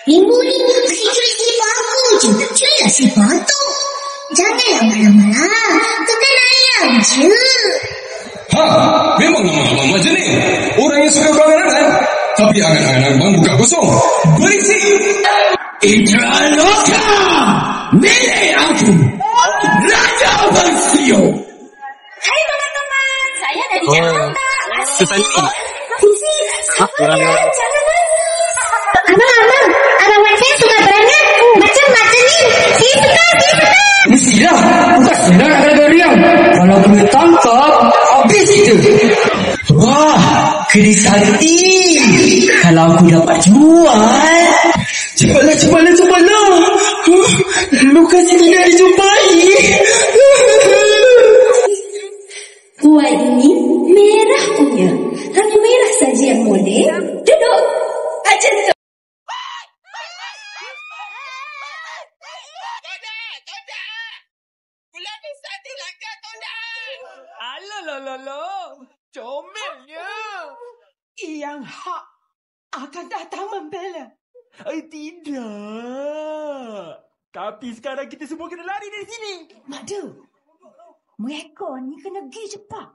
Minggu ni si culik slipper aku je. Culiklah slipper tu. Janganlah malam-malam. Tekan ayam je. Memang lama-lama macam ni. Orang yang suka berangan-angan. Tapi angan-angan abang buka kosong. Berisik. Intraloka milik aku. Raja Bersio. Hai teman-teman. Saya dari Jakarta. Sesali. Jangan nangis. Abang, abang saya suka berangan. Macam-macam ni. Saya suka. Mestilah. Bukan senang nak kena riang. Kalau kena tangkap, habis kita. Wah, keris hati. Kalau aku dapat jual. Cepatlah. Lukas ini dah dijumpai. Kuai ini merah punya. Hanya merah saja yang boleh. Duduk. Ajar tu. Alah, comelnya. Yang hak akan datang membela. Tidak. Tapi sekarang kita semua kena lari dari sini. Madu, mereka ni kena pergi cepat.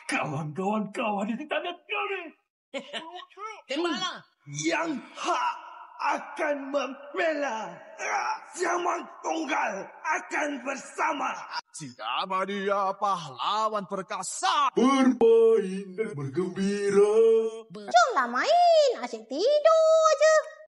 Kawan-kawan kau ada di tanda kami. Tembaklah. Yang hak akan membela. Zaman tunggal akan bersama. Siapa dia pahlawan perkasa? Bermain dan bergembira. Jomlah main, asyik tidur je.